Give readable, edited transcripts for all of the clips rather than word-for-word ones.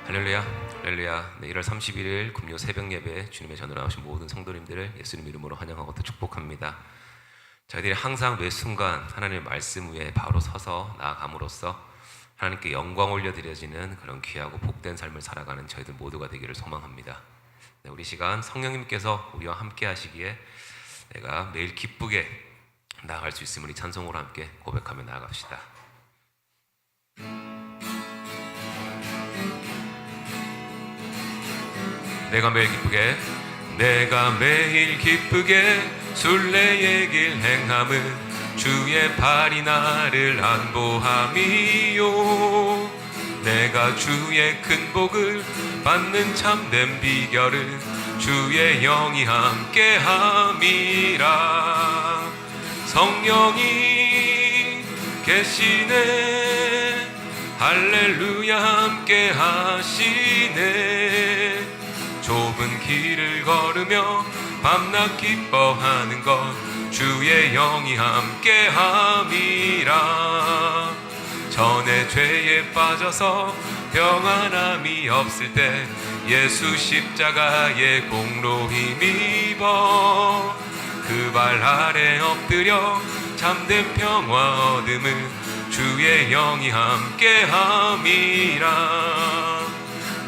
할렐루야, 할렐루야. 네, 1월 31일 금요 새벽 예배 주님의 전으로 나오신 모든 성도님들을 예수님 이름으로 환영하고 또 축복합니다. 저희들이 항상 매 순간 하나님의 말씀 위에 바로 서서 나아감으로써 하나님께 영광 올려드려지는 그런 귀하고 복된 삶을 살아가는 저희들 모두가 되기를 소망합니다. 네, 우리 시간 성령님께서 우리와 함께 하시기에 내가 매일 기쁘게 나아갈 수 있음을 이 찬송으로 함께 고백하며 나아갑시다. 내가 매일 기쁘게 순례의 길 행함은 주의 팔이 나를 안보함이요. 내가 주의 큰 복을 받는 참된 비결은 주의 영이 함께함이라. 성령이 계시네, 할렐루야 함께 하시네. 좁은 길을 걸으며 밤낮 기뻐하는 것 주의 영이 함께함이라. 전에 죄에 빠져서 평안함이 없을 때 예수 십자가의 공로 힘입어 그 발 아래 엎드려 참된 평화 얻음을 주의 영이 함께함이라.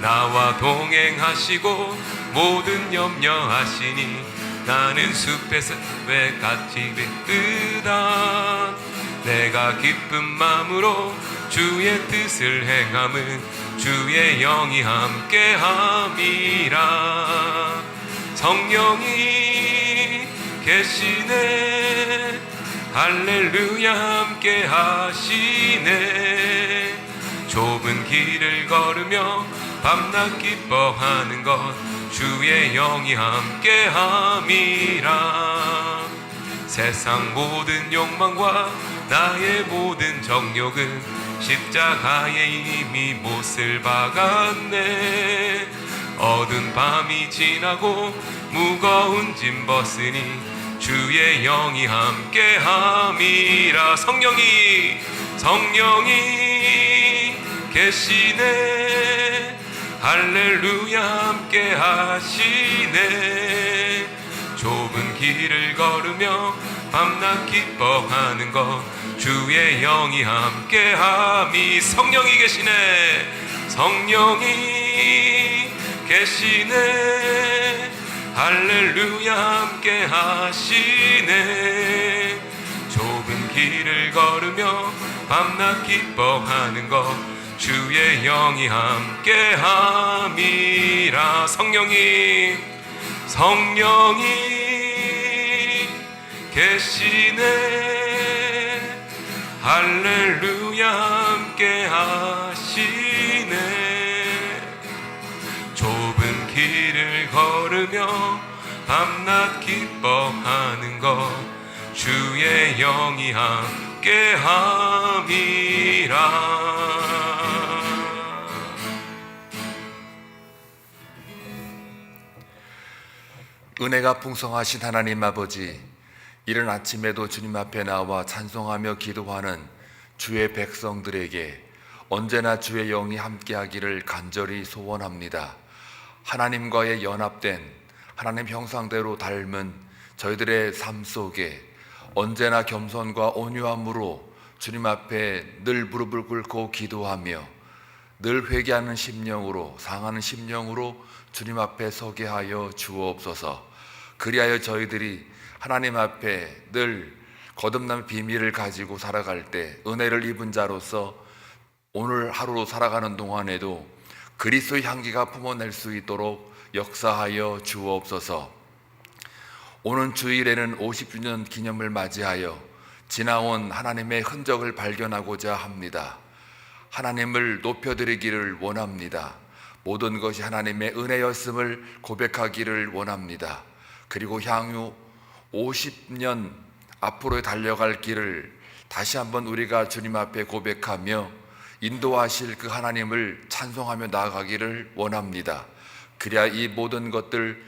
나와 동행하시고 모든 염려하시니 나는 숲에서 왜 같이 걷으다. 내가 기쁜 마음으로 주의 뜻을 행함은 주의 영이 함께함이라. 성령이 계시네, 할렐루야 함께 하시네. 좁은 길을 걸으며 밤낮 기뻐하는 것 주의 영이 함께함이라. 세상 모든 욕망과 나의 모든 정욕은 십자가에 이미 못을 박았네. 어두운 밤이 지나고 무거운 짐 벗으니 주의 영이 함께함이라. 성령이 계시네, 할렐루야 함께 하시네. 좁은 길을 걸으며 밤낮 기뻐하는 것 주의 영이 함께함이. 성령이 계시네, 할렐루야 함께 하시네. 좁은 길을 걸으며 밤낮 기뻐하는 것 주의 영이 함께함이라. 성령이 계시네, 할렐루야 함께 하시네. 좁은 길을 걸으며 밤낮 기뻐하는 것 주의 영이 함께함이라. 은혜가 풍성하신 하나님 아버지, 이른 아침에도 주님 앞에 나와 찬송하며 기도하는 주의 백성들에게 언제나 주의 영이 함께하기를 간절히 소원합니다. 하나님과의 연합된 하나님 형상대로 닮은 저희들의 삶 속에 언제나 겸손과 온유함으로 주님 앞에 늘 무릎을 꿇고 기도하며 늘 회개하는 심령으로, 상하는 심령으로 주님 앞에 서게 하여 주옵소서. 그리하여 저희들이 하나님 앞에 늘 거듭난 비밀을 가지고 살아갈 때 은혜를 입은 자로서 오늘 하루 살아가는 동안에도 그리스도의 향기가 품어낼 수 있도록 역사하여 주옵소서. 오는 주일에는 50주년 기념을 맞이하여 지나온 하나님의 흔적을 발견하고자 합니다. 하나님을 높여드리기를 원합니다. 모든 것이 하나님의 은혜였음을 고백하기를 원합니다. 그리고 향후 50년 앞으로 달려갈 길을 다시 한번 우리가 주님 앞에 고백하며 인도하실 그 하나님을 찬송하며 나아가기를 원합니다. 그래야 이 모든 것들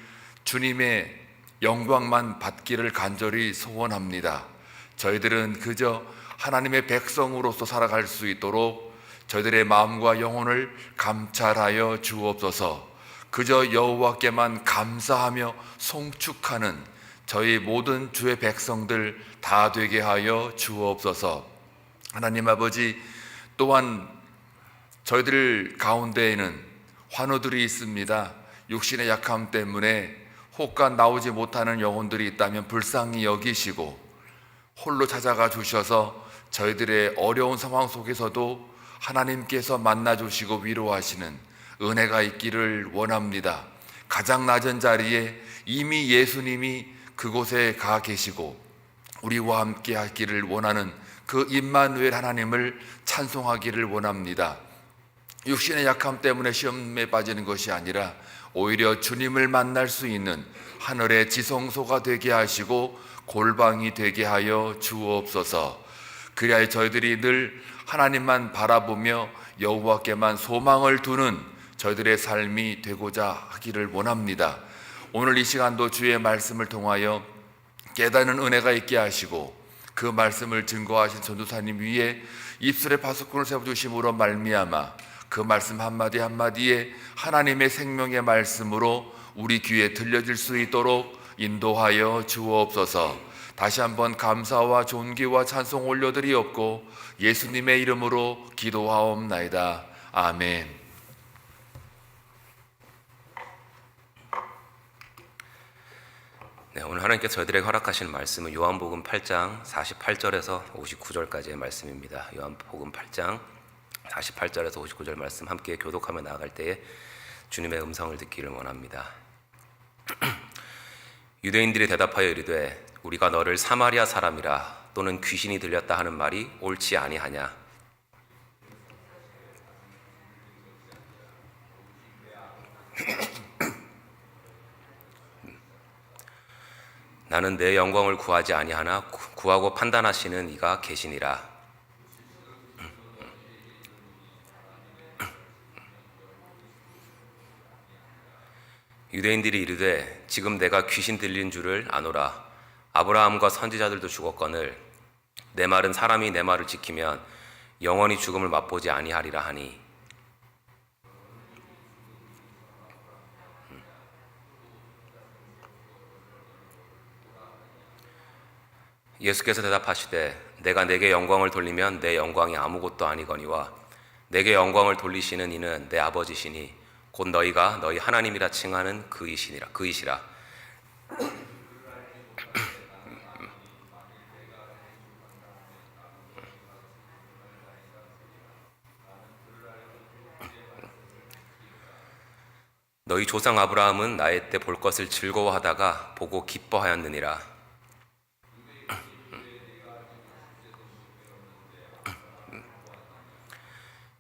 주님의 영광만 받기를 간절히 소원합니다. 저희들은 그저 하나님의 백성으로서 살아갈 수 있도록 저희들의 마음과 영혼을 감찰하여 주옵소서. 그저 여호와께만 감사하며 송축하는 저희 모든 주의 백성들 다 되게 하여 주옵소서. 하나님 아버지, 또한 저희들 가운데에는 환우들이 있습니다. 육신의 약함 때문에 혹간 나오지 못하는 영혼들이 있다면 불쌍히 여기시고 홀로 찾아가 주셔서 저희들의 어려운 상황 속에서도 하나님께서 만나주시고 위로하시는 은혜가 있기를 원합니다. 가장 낮은 자리에 이미 예수님이 그곳에 가 계시고 우리와 함께 하기를 원하는 그 임마누엘 하나님을 찬송하기를 원합니다. 육신의 약함 때문에 시험에 빠지는 것이 아니라 오히려 주님을 만날 수 있는 하늘의 지성소가 되게 하시고 골방이 되게 하여 주옵소서. 그리하여 저희들이 늘 하나님만 바라보며 여호와께만 소망을 두는 저희들의 삶이 되고자 하기를 원합니다. 오늘 이 시간도 주의 말씀을 통하여 깨닫는 은혜가 있게 하시고 그 말씀을 증거하신 전도사님 위에 입술에 파수꾼을 세워주심으로 말미암아 그 말씀 한마디 한마디에 하나님의 생명의 말씀으로 우리 귀에 들려질 수 있도록 인도하여 주옵소서. 다시 한번 감사와 존귀와 찬송 올려드리옵고 예수님의 이름으로 기도하옵나이다. 아멘. 네, 오늘 하나님께서 저희들에게 허락하시는 말씀은 요한복음 8장 48절에서 59절까지의 말씀입니다. 요한복음 8장 48절에서 59절 말씀 함께 교독하며 나아갈 때에 주님의 음성을 듣기를 원합니다. 유대인들이 대답하여 이르되 우리가 너를 사마리아 사람이라 또는 귀신이 들렸다 하는 말이 옳지 아니하냐. 나는 내 영광을 구하지 아니하나 구하고 판단하시는 이가 계시니라. 유대인들이 이르되 지금 내가 귀신 들린 줄을 아노라. 아브라함과 선지자들도 죽었거늘 내 말은 사람이 내 말을 지키면 영원히 죽음을 맛보지 아니하리라 하니. 예수께서 대답하시되 내가 내게 영광을 돌리면 내 영광이 아무것도 아니거니와 내게 영광을 돌리시는 이는 내 아버지시니 곧 너희가 너희 하나님이라 칭하는 그이시라. 너희 조상 아브라함은 나의 때 볼 것을 즐거워하다가 보고 기뻐하였느니라.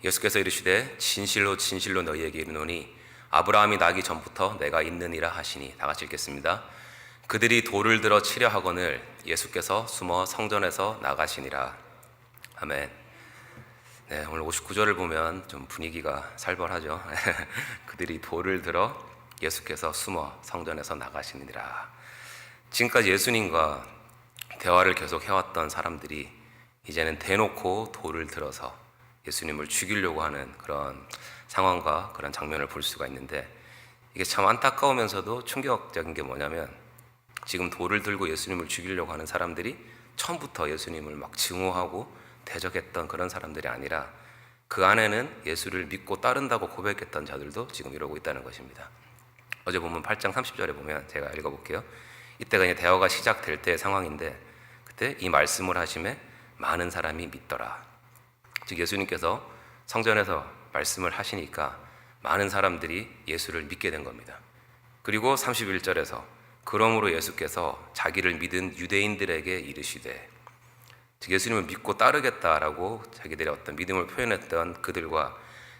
예수께서 이르시되 진실로 진실로 너희에게 이르노니 아브라함이 나기 전부터 내가 있느니라 하시니. 다 같이 읽겠습니다. 그들이 돌을 들어 치려 하거늘 예수께서 숨어 성전에서 나가시니라. 아멘. 네, 오늘 59절을 보면 좀 분위기가 살벌하죠. 그들이 돌을 들어 예수께서 숨어 성전에서 나가시니라. 지금까지 예수님과 대화를 계속 해왔던 사람들이 이제는 대놓고 돌을 들어서 예수님을 죽이려고 하는 그런 상황과 그런 장면을 볼 수가 있는데, 이게 참 안타까우면서도 충격적인 게 뭐냐면 지금 돌을 들고 예수님을 죽이려고 하는 사람들이 처음부터 예수님을 막 증오하고 대적했던 그런 사람들이 아니라 그 안에는 예수를 믿고 따른다고 고백했던 자들도 지금 이러고 있다는 것입니다. 어제 보면 8장 30절에 보면 제가 읽어볼게요. 이때가 이제 대화가 시작될 때의 상황인데 그때 이 말씀을 하심에 많은 사람이 믿더라. 즉 예수님께서 성전에서 말씀을 하시니까 많은 사람들이 예수를 믿게 된 겁니다. 그리고 31절에서 그러므로 예수께서 자기를 믿은 유대인들에게 이르시되, 즉 예수님을 믿고 따르겠다라고 자기들의 어떤 믿음을 표현했던 그들과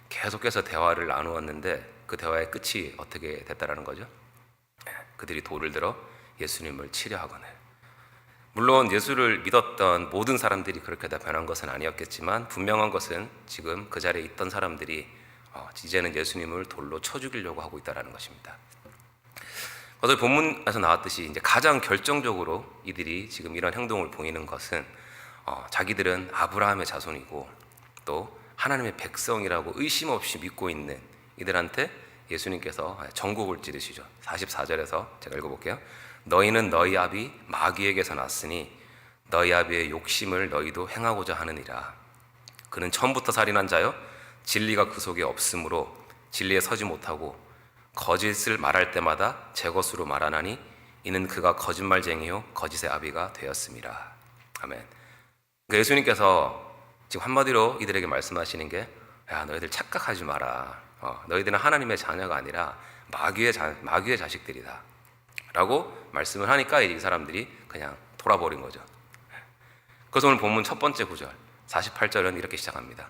계속해서 대화를 나누었는데 그 대화의 끝이 어떻게 됐다라는 거죠? 그들이 돌을 들어 예수님을 치려 하거늘. 물론 예수를 믿었던 모든 사람들이 그렇게 다 변한 것은 아니었겠지만 분명한 것은 지금 그 자리에 있던 사람들이 이제는 예수님을 돌로 쳐 죽이려고 하고 있다는 것입니다. 어제 본문에서 나왔듯이 이제 가장 결정적으로 이들이 지금 이런 행동을 보이는 것은 자기들은 아브라함의 자손이고 또 하나님의 백성이라고 의심 없이 믿고 있는 이들한테 예수님께서 전곡을 찌르시죠. 44절에서 제가 읽어볼게요. 너희는 너희 아비 마귀에게서 났으니 너희 아비의 욕심을 너희도 행하고자 하느니라. 그는 처음부터 살인한 자요 진리가 그 속에 없으므로 진리에 서지 못하고 거짓을 말할 때마다 제 것으로 말하나니 이는 그가 거짓말쟁이요 거짓의 아비가 되었음이라. 아멘. 그러니까 예수님께서 지금 한마디로 이들에게 말씀하시는 게, 야, 너희들 착각하지 마라. 너희들은 하나님의 자녀가 아니라 마귀의 자식들이다 라고 말씀을 하니까 이 사람들이 그냥 돌아버린 거죠. 그래서 오늘 본문 첫 번째 구절 48절은 이렇게 시작합니다.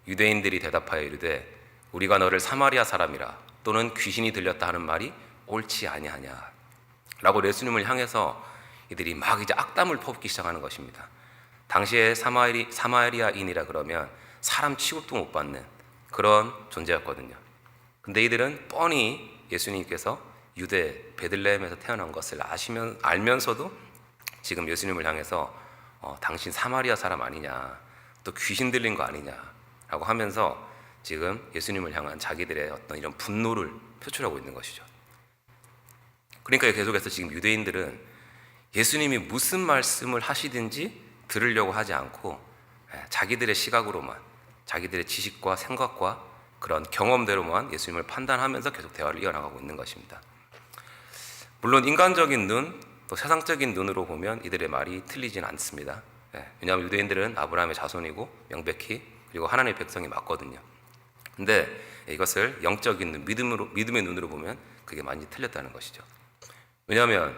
유대인들이 대답하여 이르되 우리가 너를 사마리아 사람이라 또는 귀신이 들렸다 하는 말이 옳지 아니하냐 라고 예수님을 향해서 이들이 막 이제 악담을 퍼붓기 시작하는 것입니다. 당시에 사마리아인이라 그러면 사람 취급도 못 받는 그런 존재였거든요. 근데 이들은 뻔히 예수님께서 유대 베들레헴에서 태어난 것을 알면서도 지금 예수님을 향해서 당신 사마리아 사람 아니냐, 또 귀신 들린 거 아니냐라고 하면서 지금 예수님을 향한 자기들의 어떤 이런 분노를 표출하고 있는 것이죠. 그러니까 계속해서 지금 유대인들은 예수님이 무슨 말씀을 하시든지 들으려고 하지 않고 자기들의 시각으로만, 자기들의 지식과 생각과 그런 경험대로만 예수님을 판단하면서 계속 대화를 이어나가고 있는 것입니다. 물론 인간적인 눈, 또 세상적인 눈으로 보면 이들의 말이 틀리진 않습니다. 왜냐하면 유대인들은 아브라함의 자손이고 명백히 그리고 하나님의 백성이 맞거든요. 근데 이것을 영적인 눈, 믿음의 눈으로 보면 그게 많이 틀렸다는 것이죠. 왜냐하면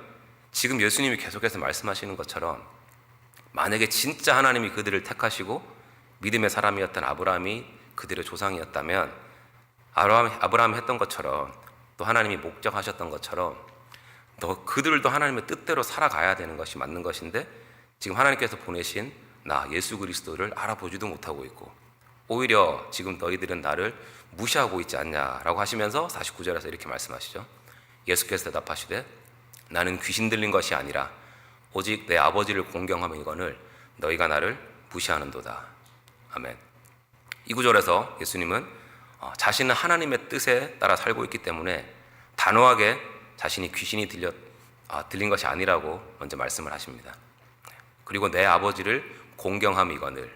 지금 예수님이 계속해서 말씀하시는 것처럼 만약에 진짜 하나님이 그들을 택하시고 믿음의 사람이었던 아브라함이 그들의 조상이었다면 아브라함이 했던 것처럼 또 하나님이 목적하셨던 것처럼 그들도 하나님의 뜻대로 살아가야 되는 것이 맞는 것인데 지금 하나님께서 보내신 나 예수 그리스도를 알아보지도 못하고 있고 오히려 지금 너희들은 나를 무시하고 있지 않냐라고 하시면서 49절에서 이렇게 말씀하시죠. 예수께서 대답하시되 나는 귀신 들린 것이 아니라 오직 내 아버지를 공경하며 이거늘 너희가 나를 무시하는도다. 아멘. 이 구절에서 예수님은 자신은 하나님의 뜻에 따라 살고 있기 때문에 단호하게 자신이 귀신이 들린 것이 아니라고 먼저 말씀을 하십니다. 그리고 내 아버지를 공경함이거늘.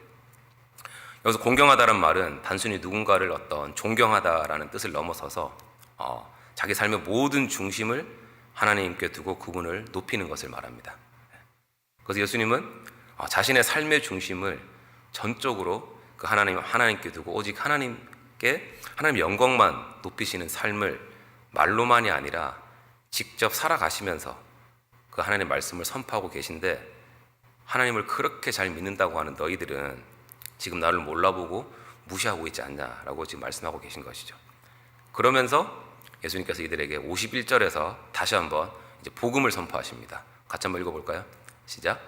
여기서 공경하다는 말은 단순히 누군가를 어떤 존경하다라는 뜻을 넘어서서 자기 삶의 모든 중심을 하나님께 두고 그분을 높이는 것을 말합니다. 그래서 예수님은 자신의 삶의 중심을 전적으로 그 하나님께 두고 오직 하나님 영광만 높이시는 삶을 말로만이 아니라 직접 살아가시면서 그 하나님의 말씀을 선포하고 계신데 하나님을 그렇게 잘 믿는다고 하는 너희들은 지금 나를 몰라보고 무시하고 있지 않냐라고 지금 말씀하고 계신 것이죠. 그러면서 예수님께서 이들에게 51절에서 다시 한번 이제 복음을 선포하십니다. 같이 한번 읽어볼까요? 시작.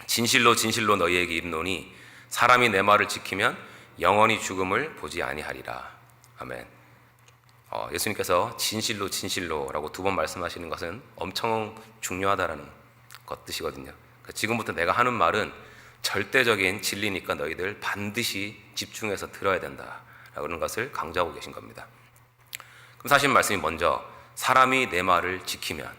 진실로 진실로 너희에게 이르노니 사람이 내 말을 지키면 영원히 죽음을 보지 아니하리라. 아멘. 예수님께서 진실로 진실로라고 두 번 말씀하시는 것은 엄청 중요하다라는 것 뜻이거든요. 지금부터 내가 하는 말은 절대적인 진리니까 너희들 반드시 집중해서 들어야 된다라는 것을 강조하고 계신 겁니다. 그럼 사실 말씀이 먼저 사람이 내 말을 지키면,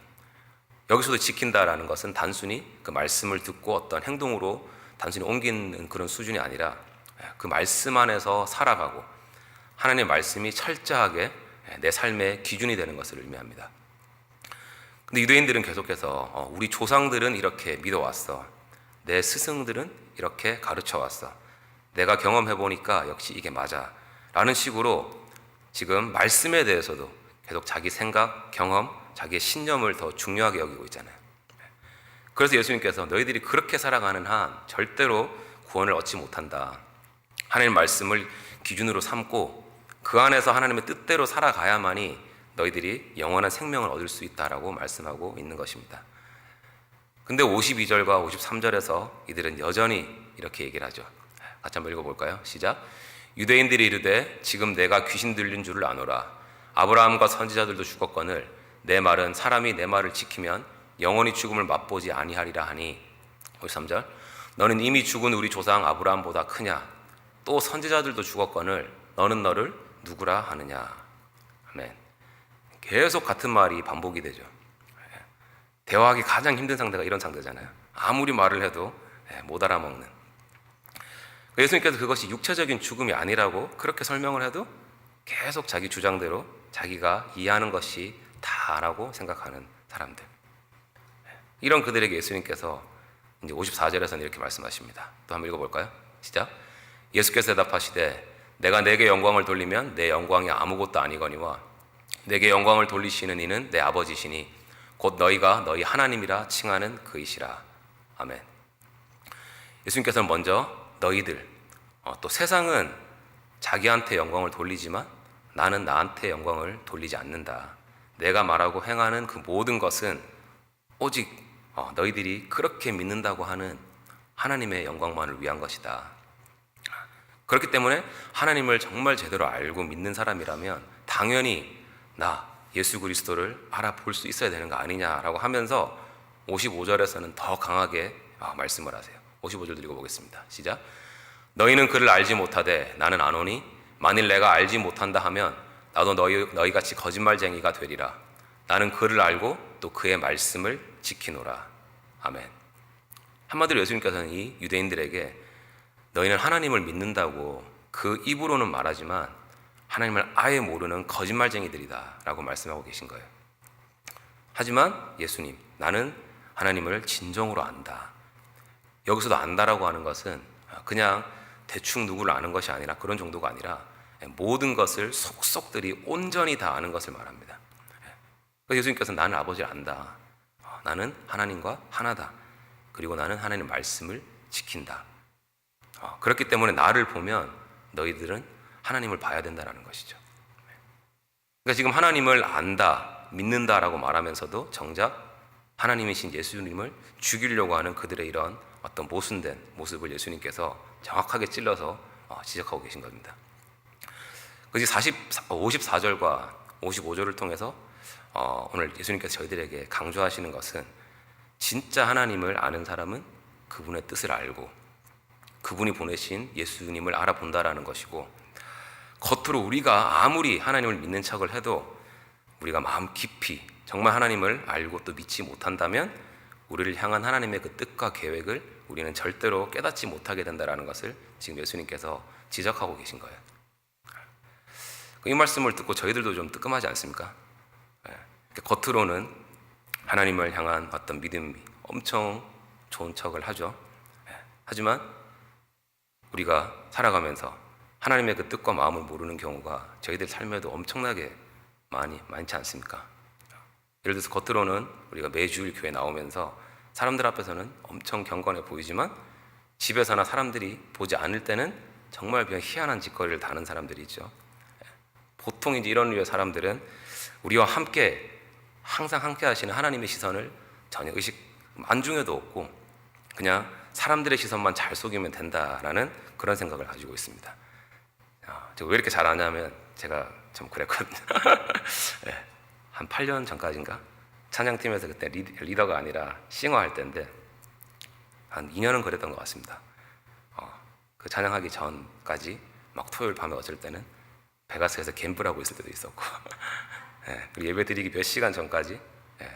여기서도 지킨다라는 것은 단순히 그 말씀을 듣고 어떤 행동으로 단순히 옮기는 그런 수준이 아니라 그 말씀 안에서 살아가고 하나님의 말씀이 철저하게 내 삶의 기준이 되는 것을 의미합니다. 근데 유대인들은 계속해서 우리 조상들은 이렇게 믿어왔어, 내 스승들은 이렇게 가르쳐왔어, 내가 경험해보니까 역시 이게 맞아 라는 식으로 지금 말씀에 대해서도 계속 자기 생각, 경험, 자기의 신념을 더 중요하게 여기고 있잖아요. 그래서 예수님께서 너희들이 그렇게 살아가는 한 절대로 구원을 얻지 못한다. 하나님의 말씀을 기준으로 삼고 그 안에서 하나님의 뜻대로 살아가야만이 너희들이 영원한 생명을 얻을 수 있다라고 말씀하고 있는 것입니다. 근데 52절과 53절에서 이들은 여전히 이렇게 얘기를 하죠. 같이 한번 읽어볼까요? 시작. 유대인들이 이르되 지금 내가 귀신 들린 줄을 아노라. 아브라함과 선지자들도 죽었거늘 내 말은 사람이 내 말을 지키면 영원히 죽음을 맛보지 아니하리라 하니. 53절. 너는 이미 죽은 우리 조상 아브라함보다 크냐? 또 선지자들도 죽었거늘 너는 너를 누구라 하느냐. 아멘. 계속 같은 말이 반복이 되죠. 대화하기 가장 힘든 상대가 이런 상대잖아요. 아무리 말을 해도 못 알아먹는. 예수님께서 그것이 육체적인 죽음이 아니라고 그렇게 설명을 해도 계속 자기 주장대로 자기가 이해하는 것이 다라고 생각하는 사람들. 이런 그들에게 예수님께서 이제 54절에서는 이렇게 말씀하십니다. 또 한번 읽어볼까요? 시작. 예수께서 대답하시되 내가 내게 영광을 돌리면 내 영광이 아무것도 아니거니와 내게 영광을 돌리시는 이는 내 아버지시니 곧 너희가 너희 하나님이라 칭하는 그이시라. 아멘. 예수님께서는 먼저 너희들, 또 세상은 자기한테 영광을 돌리지만 나는 나한테 영광을 돌리지 않는다. 내가 말하고 행하는 그 모든 것은 오직 너희들이 그렇게 믿는다고 하는 하나님의 영광만을 위한 것이다. 그렇기 때문에 하나님을 정말 제대로 알고 믿는 사람이라면 당연히 나 예수 그리스도를 알아볼 수 있어야 되는 거 아니냐라고 하면서 55절에서는 더 강하게 말씀을 하세요. 55절 읽어보겠습니다. 시작. 너희는 그를 알지 못하되 나는 아노니 만일 내가 알지 못한다 하면 나도 너희같이 거짓말쟁이가 되리라. 나는 그를 알고 또 그의 말씀을 지키노라. 아멘. 한마디로 예수님께서는 이 유대인들에게 너희는 하나님을 믿는다고 그 입으로는 말하지만 하나님을 아예 모르는 거짓말쟁이들이다 라고 말씀하고 계신 거예요. 하지만 예수님, 나는 하나님을 진정으로 안다. 여기서도 안다라고 하는 것은 그냥 대충 누구를 아는 것이 아니라 그런 정도가 아니라 모든 것을 속속들이 온전히 다 아는 것을 말합니다. 그래서 예수님께서는 나는 아버지를 안다. 나는 하나님과 하나다. 그리고 나는 하나님 말씀을 지킨다. 그렇기 때문에 나를 보면 너희들은 하나님을 봐야 된다는 것이죠. 그러니까 지금 하나님을 안다, 믿는다라고 말하면서도 정작 하나님이신 예수님을 죽이려고 하는 그들의 이런 어떤 모순된 모습을 예수님께서 정확하게 찔러서 지적하고 계신 겁니다. 그래서 54절과 55절을 통해서 오늘 예수님께서 저희들에게 강조하시는 것은 진짜 하나님을 아는 사람은 그분의 뜻을 알고 그분이 보내신 예수님을 알아본다라는 것이고, 겉으로 우리가 아무리 하나님을 믿는 척을 해도 우리가 마음 깊이 정말 하나님을 알고 또 믿지 못한다면 우리를 향한 하나님의 그 뜻과 계획을 우리는 절대로 깨닫지 못하게 된다는 것을 지금 예수님께서 지적하고 계신 거예요. 이 말씀을 듣고 저희들도 좀 뜨끔하지 않습니까? 겉으로는 하나님을 향한 어떤 믿음이 엄청 좋은 척을 하죠. 하지만 우리가 살아가면서 하나님의 그 뜻과 마음을 모르는 경우가 저희들 삶에도 엄청나게 많지 않습니까? 예를 들어서 겉으로는 우리가 매주일 교회 나오면서 사람들 앞에서는 엄청 경건해 보이지만 집에서나 사람들이 보지 않을 때는 정말 그냥 희한한 짓거리를 다는 사람들이 있죠. 보통 이제 이런 류의 사람들은 우리와 함께 항상 함께 하시는 하나님의 시선을 전혀 의식 안중에도 없고 그냥 사람들의 시선만 잘 속이면 된다라는 그런 생각을 가지고 있습니다. 제가 왜 이렇게 잘 아냐면 제가 좀 그랬거든요. 네, 한 8년 전까지인가 찬양팀에서 그때 리더가 아니라 싱어할 때인데 한 2년은 그랬던 것 같습니다. 그 찬양하기 전까지 막 토요일 밤에 어쩔 때는 베가스에서 갬블하고 있을 때도 있었고 네, 그리고 예배 드리기 몇 시간 전까지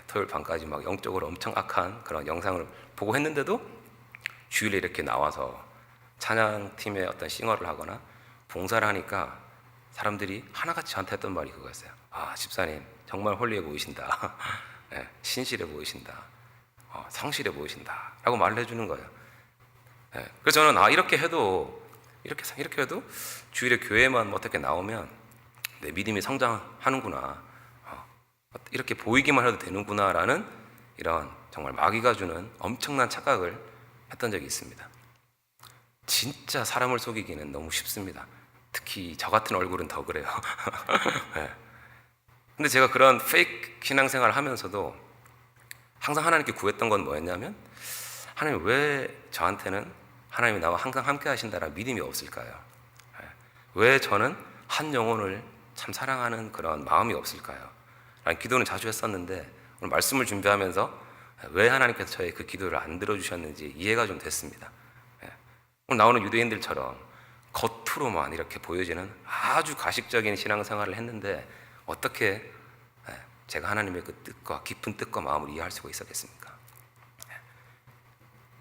토요일 밤까지 막 영적으로 엄청 악한 그런 영상을 보고 했는데도 주일에 이렇게 나와서 찬양팀의 어떤 싱어를 하거나 봉사를 하니까 사람들이 하나같이 저한테 했던 말이 그거였어요. 집사님 정말 홀리해 보이신다. 네, 신실해 보이신다. 성실해 보이신다 라고 말을 해주는 거예요. 네, 그래서 저는 이렇게 해도 주일에 교회만 어떻게 나오면 내 믿음이 성장하는구나, 이렇게 보이기만 해도 되는구나라는 이런 정말 마귀가 주는 엄청난 착각을 했던 적이 있습니다. 진짜 사람을 속이기는 너무 쉽습니다. 특히 저 같은 얼굴은 더 그래요. 네. 근데 제가 그런 페이크 신앙생활을 하면서도 항상 하나님께 구했던 건 뭐였냐면, 하나님 왜 저한테는 하나님이 나와 항상 함께 하신다라는 믿음이 없을까요? 네. 왜 저는 한 영혼을 참 사랑하는 그런 마음이 없을까요? 라는 기도는 자주 했었는데 오늘 말씀을 준비하면서 왜 하나님께서 저의 그 기도를 안 들어주셨는지 이해가 좀 됐습니다. 오늘 나오는 유대인들처럼 겉으로만 이렇게 보여지는 아주 가식적인 신앙생활을 했는데 어떻게 제가 하나님의 그 뜻과 깊은 뜻과 마음을 이해할 수가 있었겠습니까?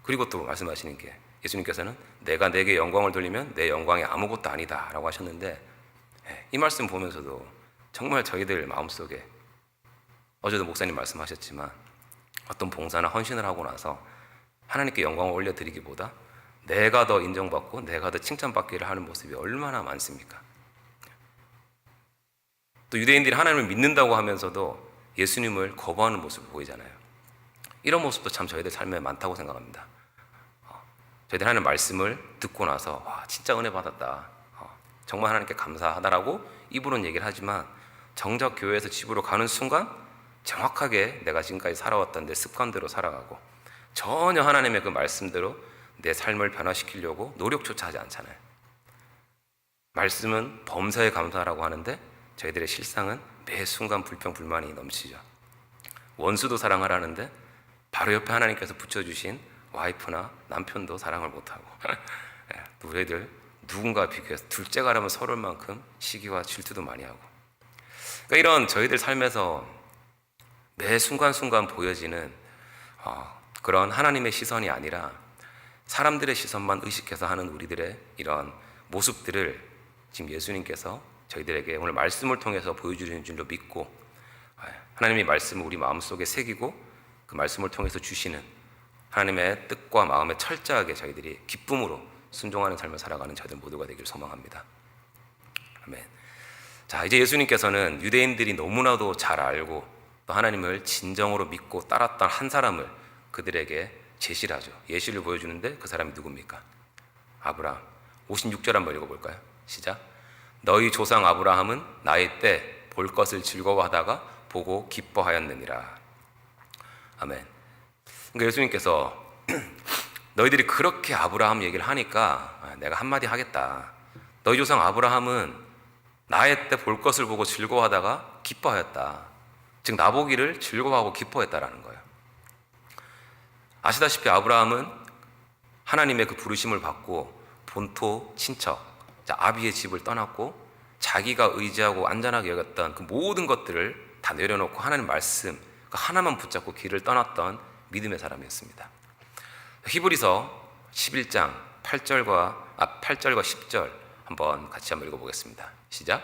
그리고 또 말씀하시는 게 예수님께서는 내가 내게 영광을 돌리면 내 영광이 아무것도 아니다 라고 하셨는데, 이 말씀 보면서도 정말 저희들 마음속에, 어제도 목사님 말씀하셨지만 어떤 봉사나 헌신을 하고 나서 하나님께 영광을 올려드리기보다 내가 더 인정받고 내가 더 칭찬받기를 하는 모습이 얼마나 많습니까? 또 유대인들이 하나님을 믿는다고 하면서도 예수님을 거부하는 모습을 보이잖아요. 이런 모습도 참 저희들 삶에 많다고 생각합니다. 저희들 하나님 말씀을 듣고 나서 와, 진짜 은혜 받았다, 정말 하나님께 감사하다라고 입으로는 얘기를 하지만 정작 교회에서 집으로 가는 순간 정확하게 내가 지금까지 살아왔던 내 습관대로 살아가고 전혀 하나님의 그 말씀대로 내 삶을 변화시키려고 노력조차 하지 않잖아요. 말씀은 범사에 감사하라고 하는데 저희들의 실상은 매 순간 불평 불만이 넘치죠. 원수도 사랑하라는데 바로 옆에 하나님께서 붙여주신 와이프나 남편도 사랑을 못하고 또 저희들 누군가 비교해서 둘째가라면 서로일 만큼 시기와 질투도 많이 하고, 그러니까 이런 저희들 삶에서 매 순간순간 보여지는 그런 하나님의 시선이 아니라 사람들의 시선만 의식해서 하는 우리들의 이런 모습들을 지금 예수님께서 저희들에게 오늘 말씀을 통해서 보여주시는 줄로 믿고, 하나님의 말씀을 우리 마음속에 새기고 그 말씀을 통해서 주시는 하나님의 뜻과 마음에 철저하게 저희들이 기쁨으로 순종하는 삶을 살아가는 저희들 모두가 되기를 소망합니다. 아멘. 자, 이제 예수님께서는 유대인들이 너무나도 잘 알고 또 하나님을 진정으로 믿고 따랐던 한 사람을 그들에게 제시를 하죠. 예시를 보여주는데 그 사람이 누굽니까? 아브라함. 56절 한번 읽어볼까요? 시작. 너희 조상 아브라함은 나의 때 볼 것을 즐거워하다가 보고 기뻐하였느니라. 아멘. 그러니까 예수님께서 너희들이 그렇게 아브라함 얘기를 하니까 내가 한마디 하겠다. 너희 조상 아브라함은 나의 때 볼 것을 보고 즐거워하다가 기뻐하였다. 즉 나보기를 즐거워하고 기뻐했다라는 거예요. 아시다시피 아브라함은 하나님의 그 부르심을 받고 본토 친척 아비의 집을 떠났고 자기가 의지하고 안전하게 여겼던 그 모든 것들을 다 내려놓고 하나님 말씀 하나만 붙잡고 길을 떠났던 믿음의 사람이었습니다. 히브리서 11장 8절과 10절 한번 같이 한번 읽어보겠습니다. 시작.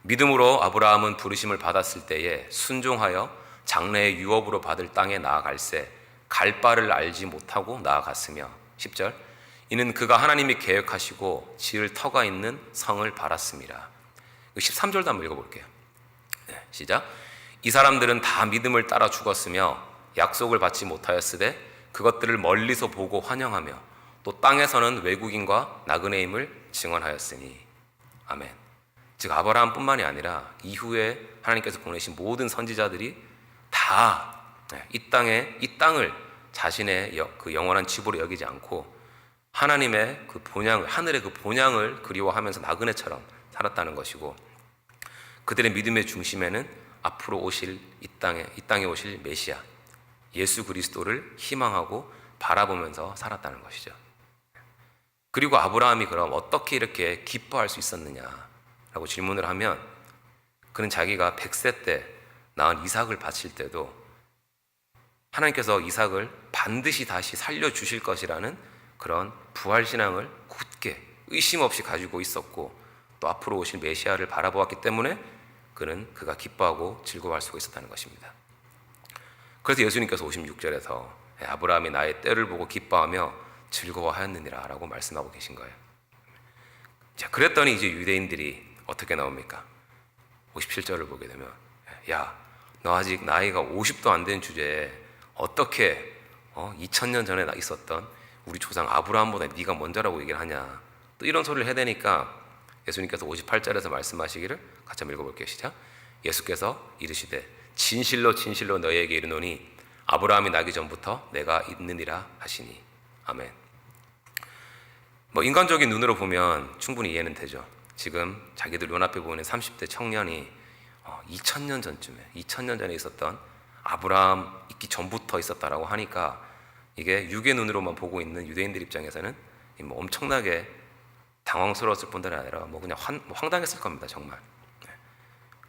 믿음으로 아브라함은 부르심을 받았을 때에 순종하여 장래의 유업으로 받을 땅에 나아갈새 갈 바를 알지 못하고 나아갔으며 10절 이는 그가 하나님이 계획하시고 지을 터가 있는 성을 바랐습니다. 13절도 한번 읽어볼게요. 네, 시작. 이 사람들은 다 믿음을 따라 죽었으며 약속을 받지 못하였으되 그것들을 멀리서 보고 환영하며 또 땅에서는 외국인과 나그네임을 증언하였으니. 아멘. 즉 아브라함뿐만이 아니라 이후에 하나님께서 보내신 모든 선지자들이 다 이 땅을 자신의 그 영원한 집으로 여기지 않고 하나님의 그 본향을, 하늘의 그 본향을 그리워하면서 나그네처럼 살았다는 것이고, 그들의 믿음의 중심에는 앞으로 오실 이 땅에 오실 메시아 예수 그리스도를 희망하고 바라보면서 살았다는 것이죠. 그리고 아브라함이 그럼 어떻게 이렇게 기뻐할 수 있었느냐라고 질문을 하면, 그는 자기가 100세 때 낳은 이삭을 바칠 때도 하나님께서 이삭을 반드시 다시 살려주실 것이라는 그런 부활신앙을 굳게 의심 없이 가지고 있었고, 또 앞으로 오실 메시아를 바라보았기 때문에 그가 기뻐하고 즐거워할 수가 있었다는 것입니다. 그래서 예수님께서 56절에서 아브라함이 나의 때를 보고 기뻐하며 즐거워하였느니라 라고 말씀하고 계신 거예요. 자, 그랬더니 이제 유대인들이 어떻게 나옵니까? 57절을 보게 되면, 야, 너 아직 나이가 50도 안 된 주제에 어떻게 2000년 전에 있었던 우리 조상 아브라함보다 네가 먼저라고 얘기를 하냐. 또 이런 소리를 해대니까 예수님께서 58절에서 말씀하시기를 같이 한번 읽어볼게요. 시작. 예수께서 이르시되 진실로 진실로 너희에게 이르노니 아브라함이 나기 전부터 내가 있느니라 하시니. 아멘. 인간적인 눈으로 보면 충분히 이해는 되죠. 지금 자기들 눈앞에 보이는 30대 청년이 2000년 전에 있었던 아브라함 있기 전부터 있었다라고 하니까 이게 육의 눈으로만 보고 있는 유대인들 입장에서는 엄청나게 당황스러웠을 뿐더러 아니라 뭐 그냥 황당했을 겁니다. 정말.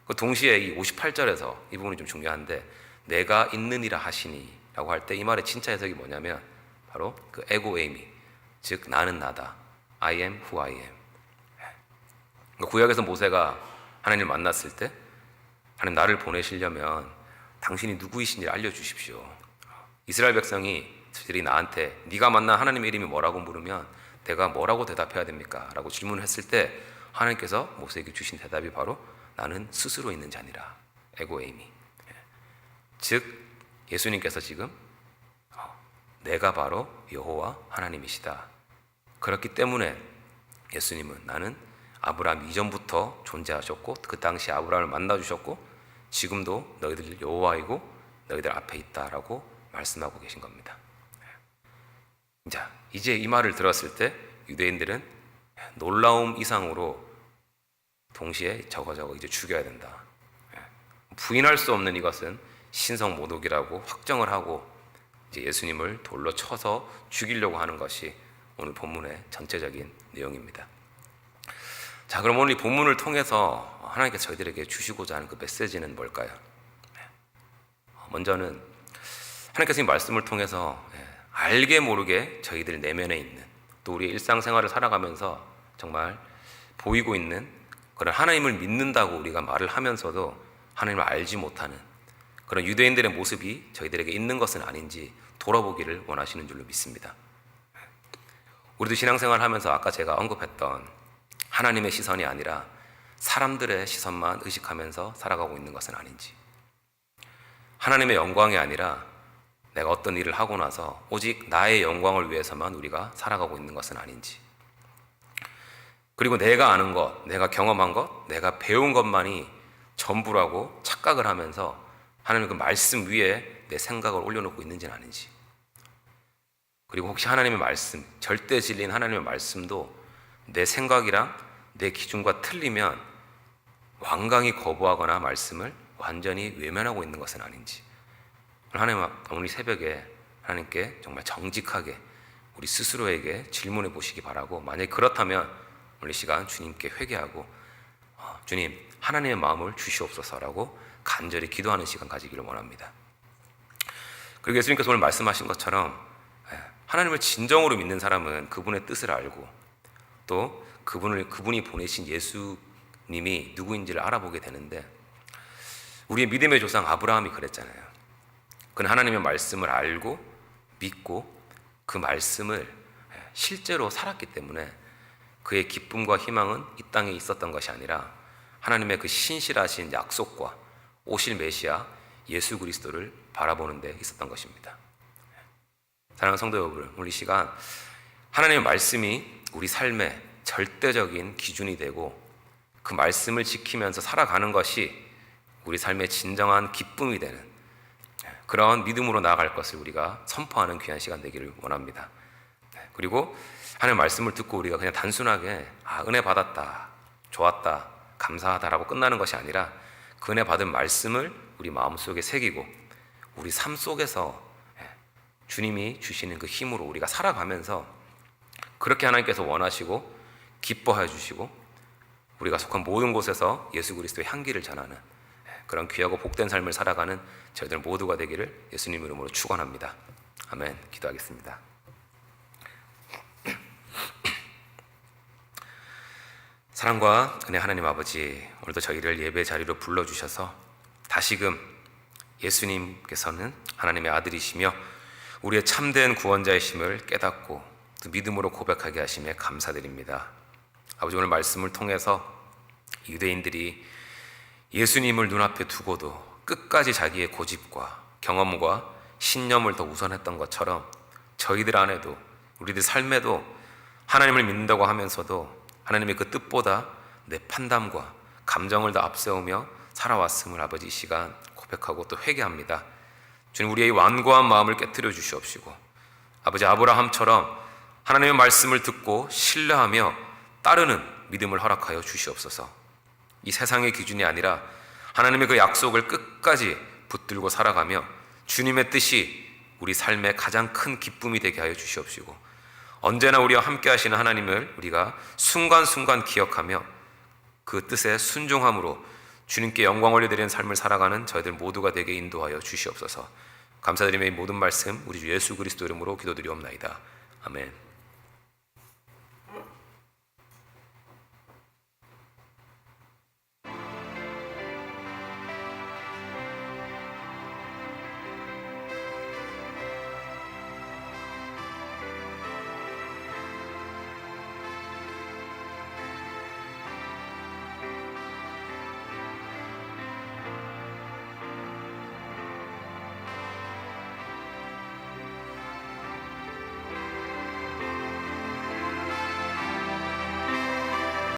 그 동시에 이 58절에서 이 부분이 좀 중요한데, 내가 있느니라 하시니 라고 할 때 이 말의 진짜 해석이 뭐냐면 바로 그 에고 에이미, 즉 나는 나다, I am who I am. 구약에서 모세가 하나님을 만났을 때 하나님 나를 보내시려면 당신이 누구이신지 알려주십시오. 이스라엘 백성이 저들이 나한테 네가 만난 하나님의 이름이 뭐라고 물으면 내가 뭐라고 대답해야 됩니까? 라고 질문을 했을 때 하나님께서 모세에게 주신 대답이 바로 나는 스스로 있는 자니라, 에고 에이미. 즉 예수님께서 지금 내가 바로 여호와 하나님이시다. 그렇기 때문에 예수님은 나는 아브라함 이전부터 존재하셨고 그 당시 아브라함을 만나주셨고 지금도 너희들 여호와이고 너희들 앞에 있다라고 말씀하고 계신 겁니다. 자, 이제 이 말을 들었을 때 유대인들은 놀라움 이상으로 동시에 저거 이제 죽여야 된다. 부인할 수 없는 이것은 신성 모독이라고 확정을 하고 이제 예수님을 돌로 쳐서 죽이려고 하는 것이 오늘 본문의 전체적인 내용입니다. 자, 그럼 오늘 이 본문을 통해서 하나님께서 저희들에게 주시고자 하는 그 메시지는 뭘까요? 먼저는 하나님께서 이 말씀을 통해서 알게 모르게 저희들 내면에 있는, 또 우리의 일상생활을 살아가면서 정말 보이고 있는 그런 하나님을 믿는다고 우리가 말을 하면서도 하나님을 알지 못하는 그런 유대인들의 모습이 저희들에게 있는 것은 아닌지 돌아보기를 원하시는 줄로 믿습니다. 우리도 신앙생활 하면서 아까 제가 언급했던 하나님의 시선이 아니라 사람들의 시선만 의식하면서 살아가고 있는 것은 아닌지, 하나님의 영광이 아니라 내가 어떤 일을 하고 나서 오직 나의 영광을 위해서만 우리가 살아가고 있는 것은 아닌지, 그리고 내가 아는 것, 내가 경험한 것, 내가 배운 것만이 전부라고 착각을 하면서 하나님의 그 말씀 위에 내 생각을 올려놓고 있는지는 아닌지, 그리고 혹시 하나님의 말씀, 절대 진리인 하나님의 말씀도 내 생각이랑 내 기준과 틀리면 완강히 거부하거나 말씀을 완전히 외면하고 있는 것은 아닌지, 하나님 오늘 새벽에 하나님께 정말 정직하게 우리 스스로에게 질문해 보시기 바라고, 만약에 그렇다면 오늘 이 시간 주님께 회개하고 주님 하나님의 마음을 주시옵소서라고 간절히 기도하는 시간 가지기를 원합니다. 그리고 예수님께서 오늘 말씀하신 것처럼 하나님을 진정으로 믿는 사람은 그분의 뜻을 알고 또 그분이 보내신 예수님이 누구인지를 알아보게 되는데, 우리의 믿음의 조상 아브라함이 그랬잖아요. 그는 하나님의 말씀을 알고 믿고 그 말씀을 실제로 살았기 때문에 그의 기쁨과 희망은 이 땅에 있었던 것이 아니라 하나님의 그 신실하신 약속과 오실 메시아 예수 그리스도를 바라보는 데 있었던 것입니다. 사랑하는 성도 여러분, 오늘 이 시간 하나님의 말씀이 우리 삶의 절대적인 기준이 되고 그 말씀을 지키면서 살아가는 것이 우리 삶의 진정한 기쁨이 되는 그런 믿음으로 나아갈 것을 우리가 선포하는 귀한 시간 되기를 원합니다. 그리고 하나님의 말씀을 듣고 우리가 그냥 단순하게 은혜 받았다, 좋았다, 감사하다라고 끝나는 것이 아니라 그 은혜 받은 말씀을 우리 마음속에 새기고 우리 삶 속에서 주님이 주시는 그 힘으로 우리가 살아가면서 그렇게 하나님께서 원하시고 기뻐해 주시고 우리가 속한 모든 곳에서 예수 그리스도의 향기를 전하는 그런 귀하고 복된 삶을 살아가는 저희들 모두가 되기를 예수님 이름으로 축원합니다. 아멘. 기도하겠습니다. 사랑과 은혜 하나님 아버지, 오늘도 저희를 예배 자리로 불러주셔서 다시금 예수님께서는 하나님의 아들이시며 우리의 참된 구원자이심을 깨닫고 또 믿음으로 고백하게 하심에 감사드립니다. 아버지, 오늘 말씀을 통해서 유대인들이 예수님을 눈앞에 두고도 끝까지 자기의 고집과 경험과 신념을 더 우선했던 것처럼 저희들 안에도 우리들 삶에도 하나님을 믿는다고 하면서도 하나님의 그 뜻보다 내 판단과 감정을 더 앞세우며 살아왔음을 아버지 이 시간 고백하고 또 회개합니다. 주님, 우리의 완고한 마음을 깨트려 주시옵시고 아버지 아브라함처럼 하나님의 말씀을 듣고 신뢰하며 따르는 믿음을 허락하여 주시옵소서. 이 세상의 기준이 아니라 하나님의 그 약속을 끝까지 붙들고 살아가며 주님의 뜻이 우리 삶의 가장 큰 기쁨이 되게 하여 주시옵시고 언제나 우리와 함께 하시는 하나님을 우리가 순간순간 기억하며 그 뜻에 순종함으로 주님께 영광 올려드리는 삶을 살아가는 저희들 모두가 되게 인도하여 주시옵소서. 감사드리며 이 모든 말씀 우리 주 예수 그리스도 이름으로 기도드리옵나이다. 아멘.